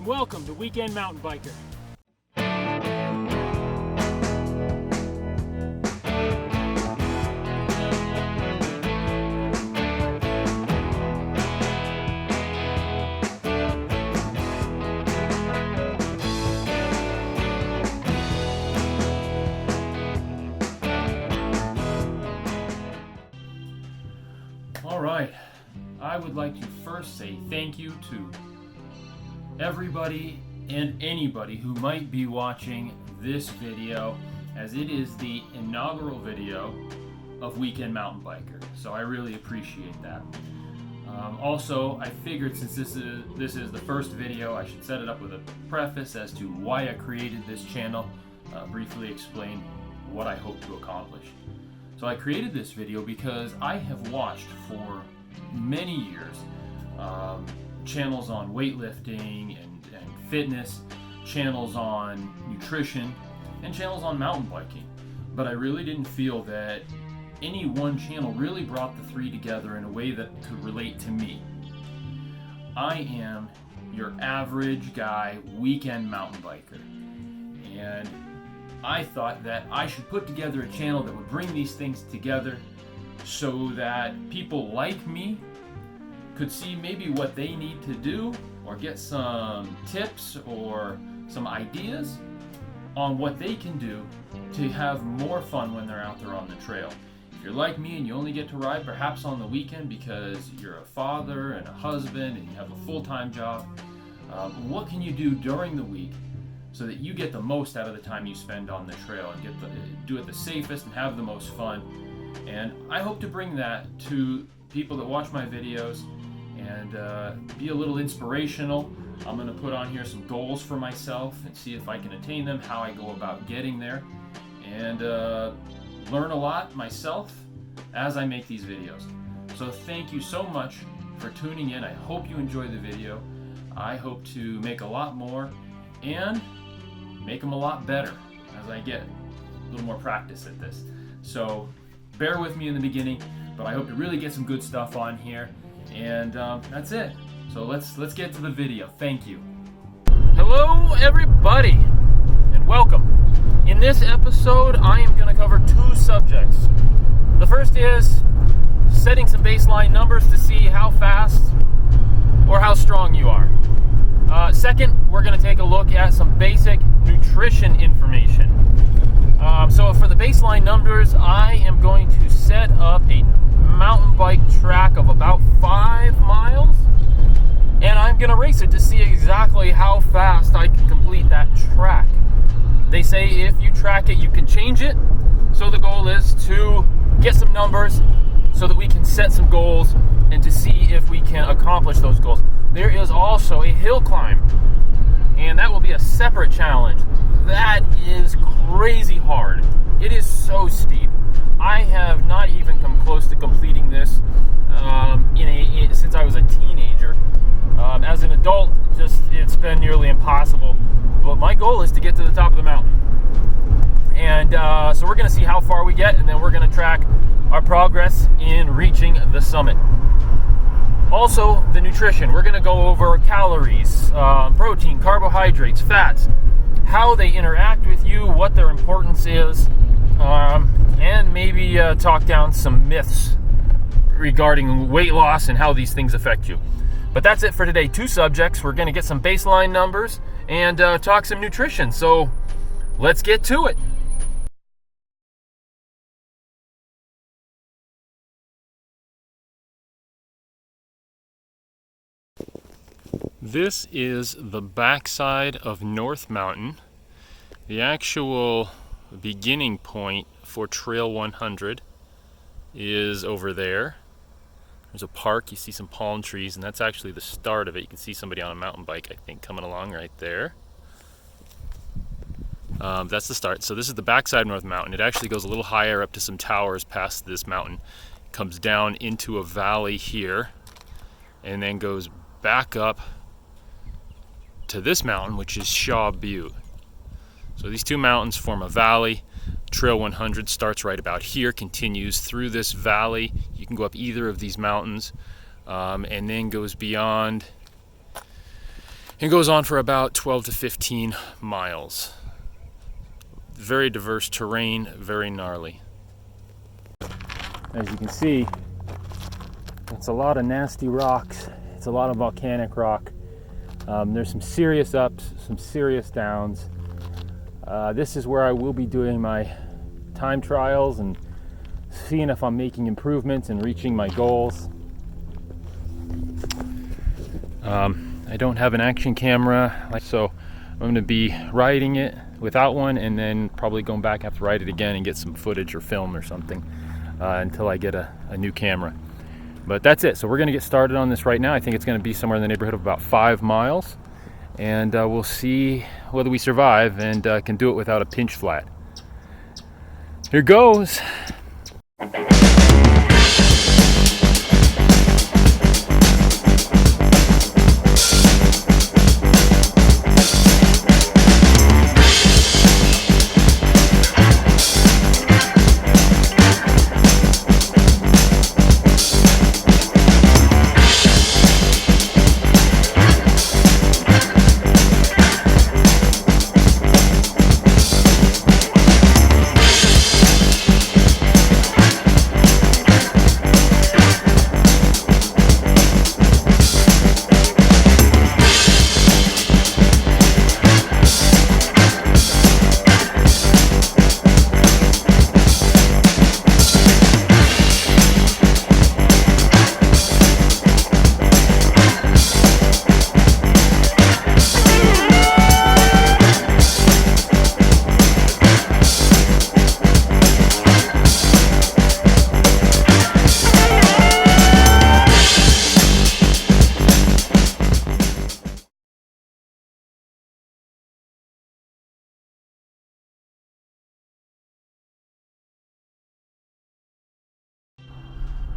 and welcome to Weekend Mountain Biker. Alright, I would like to first say thank you to everybody and anybody who might be watching this video, as it is the inaugural video of Weekend Mountain Biker, so I really appreciate that. Also, I figured since this is the first video, I should set it up with a preface as to why I created this channel, briefly explain what I hope to accomplish. So I created this video because I have watched for many years channels on weightlifting and fitness, channels on nutrition, and channels on mountain biking. But I really didn't feel that any one channel really brought the three together in a way that could relate to me. I am your average guy weekend mountain biker, and I thought that I should put together a channel that would bring these things together so that people like me could see maybe what they need to do or get some tips or some ideas on what they can do to have more fun when they're out there on the trail. If you're like me and you only get to ride perhaps on the weekend because you're a father and a husband and you have a full-time job, what can you do during the week so that you get the most out of the time you spend on the trail and do it the safest and have the most fun? And I hope to bring that to people that watch my videos and be a little inspirational. I'm going to put on here some goals for myself and see if I can attain them, how I go about getting there, and learn a lot myself as I make these videos. So thank you so much for tuning in. I hope you enjoy the video. I hope to make a lot more and make them a lot better as I get a little more practice at this. So bear with me in the beginning, but I hope to really get some good stuff on here. And that's it. So let's get to the video. Thank you. Hello everybody, and welcome. In this episode, I am going to cover two subjects. The first is setting some baseline numbers to see how fast or how strong you are. Second, we're going to take a look at some basic nutrition information. So for the baseline numbers, I am going to set up a mountain bike track of about 5 miles, and I'm going to race it to see exactly how fast I can complete that track. They say if you track it, you can change it. So the goal is to get some numbers so that we can set some goals and to see if we can accomplish those goals. There is also a hill climb, and that will be a separate challenge. That is crazy hard. It is so steep. I have not even come close to completing this since I was a teenager. As an adult, it's been nearly impossible. But my goal is to get to the top of the mountain. And so we're going to see how far we get, and then we're going to track our progress in reaching the summit. Also, the nutrition. We're going to go over calories, protein, carbohydrates, fats, how they interact with you, what their importance is, and maybe talk down some myths regarding weight loss and how these things affect you. But that's it for today. 2 subjects. We're going to get some baseline numbers and talk some nutrition. So let's get to it. This is the backside of North Mountain. The actual beginning point for Trail 100 is over there. There's a park, you see some palm trees, and that's actually the start of it. You can see somebody on a mountain bike, I think, coming along right there. That's the start. So this is the backside of North Mountain. It actually goes a little higher up to some towers past this mountain. It comes down into a valley here, and then goes back up to this mountain, which is Shaw Butte. So these two mountains form a valley. Trail 100 starts right about here, continues through this valley. You can go up either of these mountains, and then goes beyond It goes on for about 12 to 15 miles. Very diverse terrain, very gnarly. As you can see, it's a lot of nasty rocks. It's a lot of volcanic rock. There's some serious ups, some serious downs. This is where I will be doing my time trials and seeing if I'm making improvements and reaching my goals. I don't have an action camera, so I'm going to be riding it without one, and then probably going back, have to ride it again and get some footage or film or something until I get a new camera. But that's it. So we're going to get started on this right now. I think it's going to be somewhere in the neighborhood of about 5 miles, and we'll see whether we survive and can do it without a pinch flat. Here goes.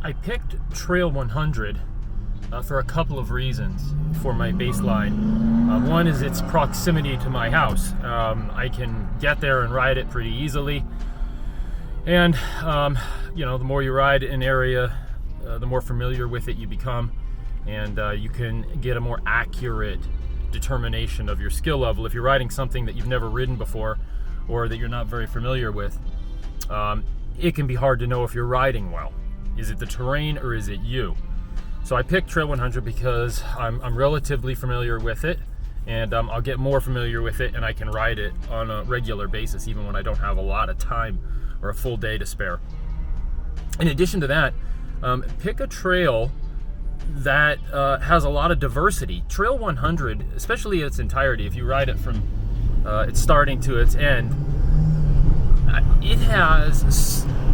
I picked Trail 100 for a couple of reasons for my baseline. One is its proximity to my house. I can get there and ride it pretty easily. And, the more you ride an area, the more familiar with it you become. And you can get a more accurate determination of your skill level. If you're riding something that you've never ridden before or that you're not very familiar with, it can be hard to know if you're riding well. Is it the terrain or is it you? So I picked Trail 100 because I'm relatively familiar with it, and I'll get more familiar with it and I can ride it on a regular basis even when I don't have a lot of time or a full day to spare. In addition to that, pick a trail that has a lot of diversity. Trail 100, especially in its entirety, if you ride it from its starting to its end,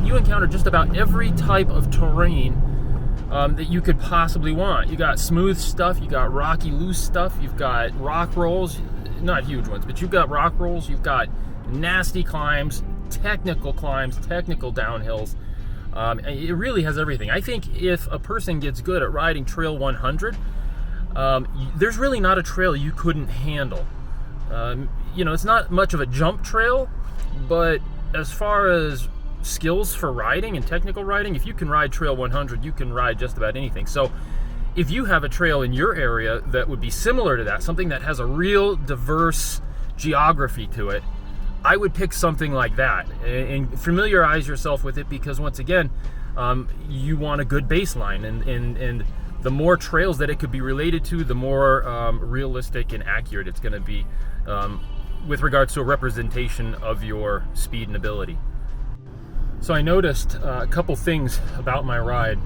you encounter just about every type of terrain that you could possibly want. You got smooth stuff, you got rocky, loose stuff, you've got rock rolls, not huge ones, but you've got rock rolls, you've got nasty climbs, technical downhills. It really has everything. I think if a person gets good at riding Trail 100, there's really not a trail you couldn't handle. It's not much of a jump trail, but as far as skills for riding and technical riding, if you can ride Trail 100, you can ride just about anything. So if you have a trail in your area that would be similar to that, something that has a real diverse geography to it, I would pick something like that and familiarize yourself with it, because once again, you want a good baseline, and the more trails that it could be related to, the more realistic and accurate it's going to be with regards to a representation of your speed and ability. So I noticed a couple things about my ride.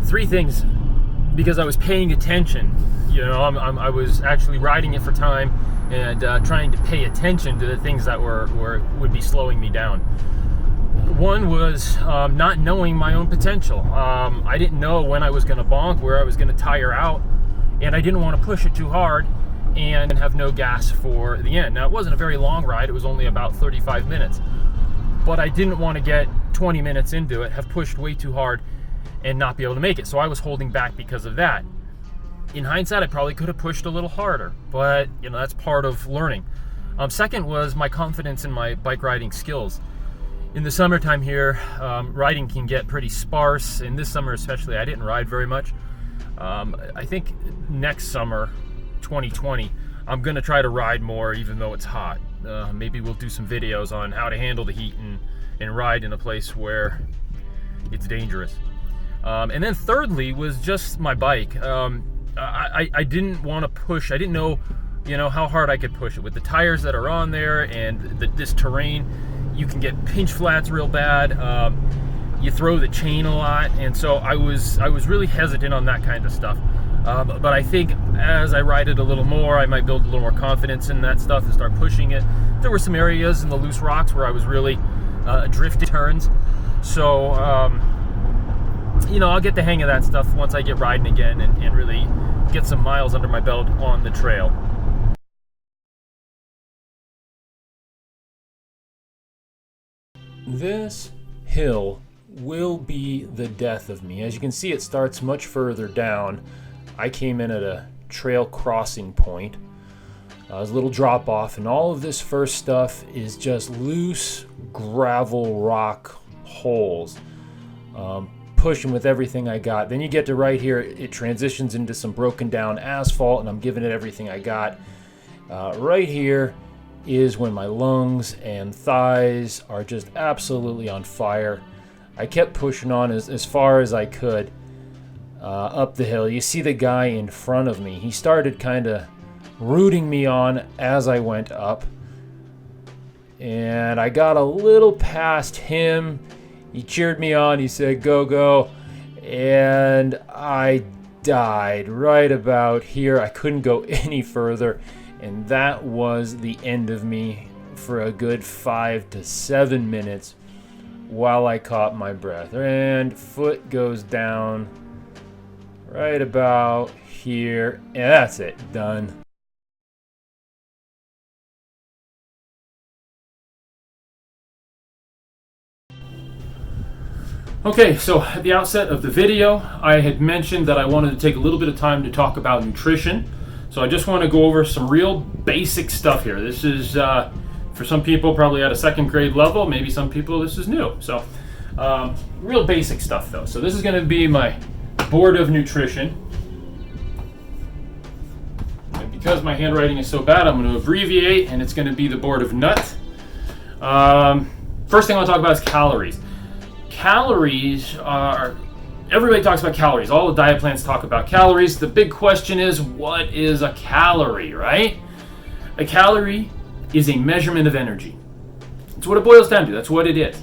3 things, because I was paying attention. I was actually riding it for time and trying to pay attention to the things that would be slowing me down. One was not knowing my own potential. I didn't know when I was going to bonk, where I was going to tire out, and I didn't want to push it too hard and have no gas for the end. Now, it wasn't a very long ride. It was only about 35 minutes. But I didn't want to get 20 minutes into it, have pushed way too hard, and not be able to make it. So I was holding back because of that. In hindsight, I probably could have pushed a little harder, but that's part of learning. Second was my confidence in my bike riding skills. In the summertime here, riding can get pretty sparse, and this summer especially, I didn't ride very much. I think next summer, 2020, I'm going to try to ride more even though it's hot. Maybe we'll do some videos on how to handle the heat and ride in a place where it's dangerous. And then thirdly was just my bike. I didn't want to push. I didn't know, how hard I could push it. With the tires that are on there and this terrain, you can get pinch flats real bad. You throw the chain a lot, and so I was really hesitant on that kind of stuff. But I think as I ride it a little more, I might build a little more confidence in that stuff and start pushing it. There were some areas in the loose rocks where I was really drifting turns. So, I'll get the hang of that stuff once I get riding again and really get some miles under my belt on the trail. This hill will be the death of me. As you can see, it starts much further down. I came in at a trail crossing point. There's a little drop off, and all of this first stuff is just loose gravel rock holes. Pushing with everything I got. Then you get to right here, it transitions into some broken down asphalt, and I'm giving it everything I got. Right here is when my lungs and thighs are just absolutely on fire. I kept pushing on as far as I could up the hill. You see the guy in front of me. He started kind of rooting me on as I went up. And I got a little past him. He cheered me on. He said, "Go, go." And I died right about here. I couldn't go any further. And that was the end of me for a good 5 to 7 minutes while I caught my breath. And foot goes down right about here. And that's it. Done. Okay, so at the outset of the video, I had mentioned that I wanted to take a little bit of time to talk about nutrition. So I just want to go over some real basic stuff here. This is, for some people, probably at a second grade level. Maybe some people, this is new. So real basic stuff, though. So this is going to be my board of nutrition. And because my handwriting is so bad, I'm going to abbreviate, and it's going to be the board of NUT. First thing I want to talk about is calories. Calories are, everybody talks about calories. All the diet plans talk about calories. The big question is, what is a calorie, right? A calorie is a measurement of energy. That's what it boils down to. That's what it is.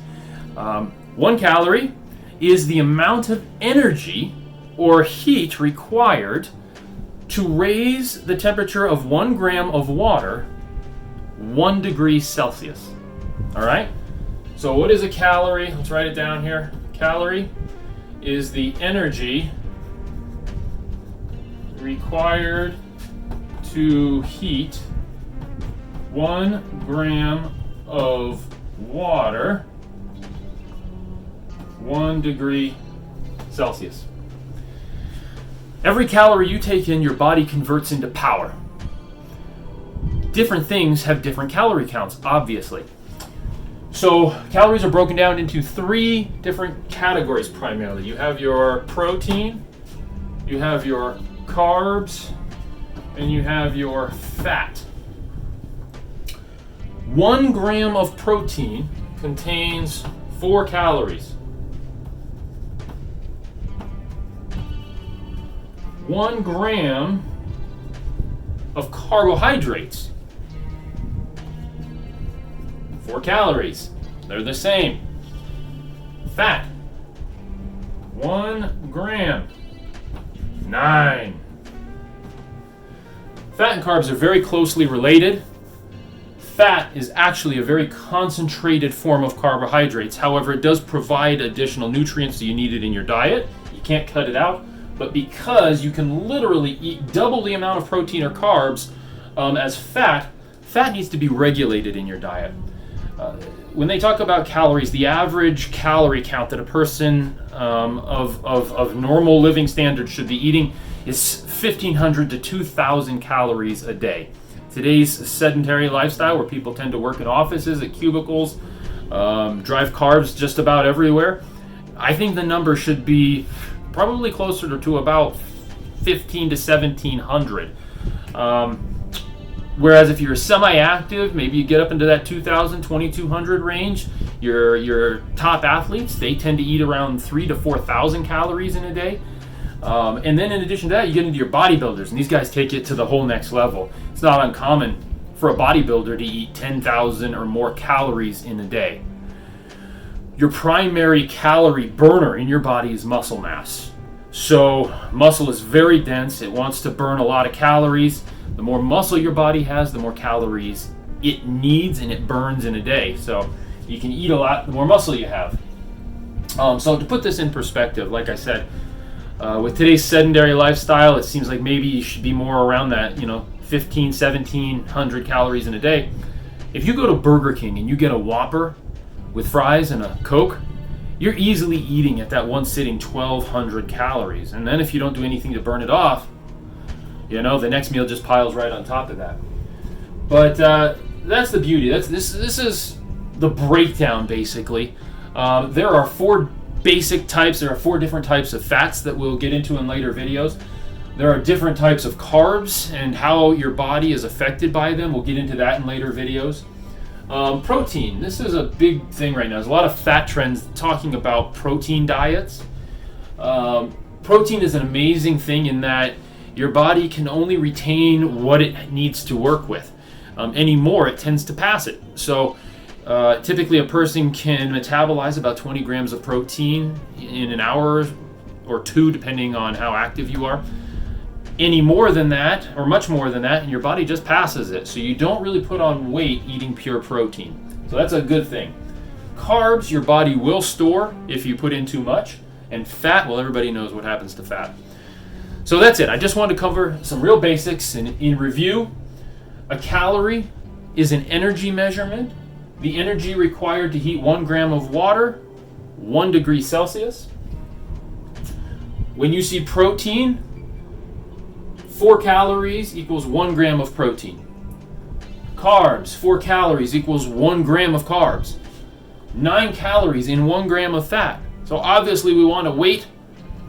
1 calorie is the amount of energy or heat required to raise the temperature of 1 gram of water 1 degree Celsius. All right? So what is a calorie? Let's write it down here. Calorie is the energy required to heat 1 gram of water 1 degree Celsius. Every calorie you take in, your body converts into power. Different things have different calorie counts, obviously. So calories are broken down into 3 different categories primarily. You have your protein, you have your carbs, and you have your fat. 1 gram of protein contains 4 calories. 1 gram of carbohydrates, 4 calories. They're the same. Fat, 1 gram, 9. Fat and carbs are very closely related. Fat is actually a very concentrated form of carbohydrates. However, it does provide additional nutrients, so you need it in your diet. You can't cut it out. But because you can literally eat double the amount of protein or carbs as fat, fat needs to be regulated in your diet. When they talk about calories, the average calorie count that a person of normal living standards should be eating is 1,500 to 2,000 calories a day. Today's sedentary lifestyle, where people tend to work in offices, at cubicles, drive cars just about everywhere, I think the number should be probably closer to about 15 to 1700. Whereas if you're semi-active, maybe you get up into that 2000, 2200 range. Your top athletes, they tend to eat around 3 to 4,000 calories in a day. And then in addition to that, you get into your bodybuilders, and these guys take it to the whole next level. It's not uncommon for a bodybuilder to eat 10,000 or more calories in a day. Your primary calorie burner in your body is muscle mass. So muscle is very dense. It wants to burn a lot of calories. The more muscle your body has, the more calories it needs and it burns in a day. So you can eat a lot the more muscle you have. So to put this in perspective, like I said, with today's sedentary lifestyle, it seems like maybe you should be more around that, 15, 1700 calories in a day. If you go to Burger King and you get a Whopper with fries and a Coke, you're easily eating at that one sitting 1200 calories. And then if you don't do anything to burn it off, the next meal just piles right on top of that. But that's the beauty. This is the breakdown, basically. There are four basic types. There are four different types of fats that we'll get into in later videos. There are different types of carbs and how your body is affected by them. We'll get into that in later videos. Protein. This is a big thing right now. There's a lot of fat trends talking about protein diets. Protein is an amazing thing in that your body can only retain what it needs to work with. Any more, it tends to pass it. So typically a person can metabolize about 20 grams of protein in an hour or two, depending on how active you are. Any more than that, or much more than that, and your body just passes it. So you don't really put on weight eating pure protein. So that's a good thing. Carbs, your body will store if you put in too much. And fat, well, everybody knows what happens to fat. So that's it. I just wanted to cover some real basics. And in review, a calorie is an energy measurement. The energy required to heat 1 gram of water, 1 degree Celsius. When you see protein, 4 calories equals 1 gram of protein. Carbs, 4 calories equals 1 gram of carbs. 9 calories in 1 gram of fat. So obviously we want to weight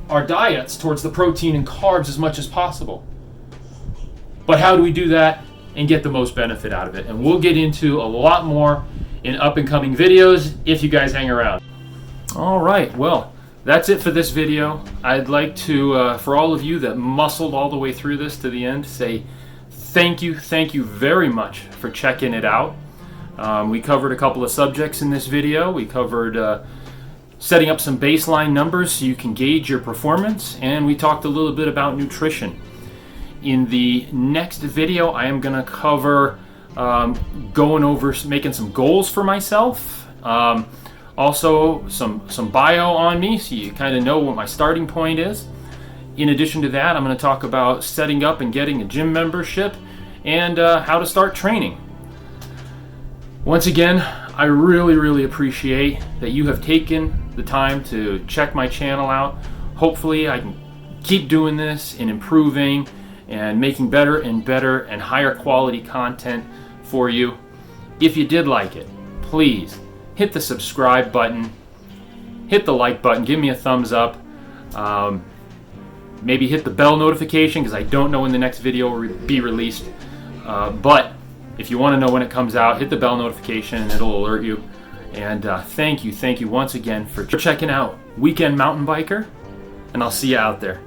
our diets towards the protein and carbs as much as possible. But how do we do that and get the most benefit out of it? And we'll get into a lot more in up and coming videos if you guys hang around. All right, well, that's it for this video. I'd like to, for all of you that muscled all the way through this to the end, say thank you very much for checking it out. We covered a couple of subjects in this video. We covered setting up some baseline numbers so you can gauge your performance, and we talked a little bit about nutrition. In the next video, I am going to cover going over making some goals for myself. Also, some bio on me, so you kind of know what my starting point is. In addition to that, I'm going to talk about setting up and getting a gym membership and how to start training. Once again, I really appreciate that you have taken the time to check my channel out. Hopefully, I can keep doing this and improving and making better and higher quality content for you. If you did like it, please hit the subscribe button, hit the like button, give me a thumbs up. Maybe hit the bell notification because I don't know when the next video will be released. But if you want to know when it comes out, hit the bell notification and it'll alert you. And thank you once again for checking out Weekend Mountain Biker, and I'll see you out there.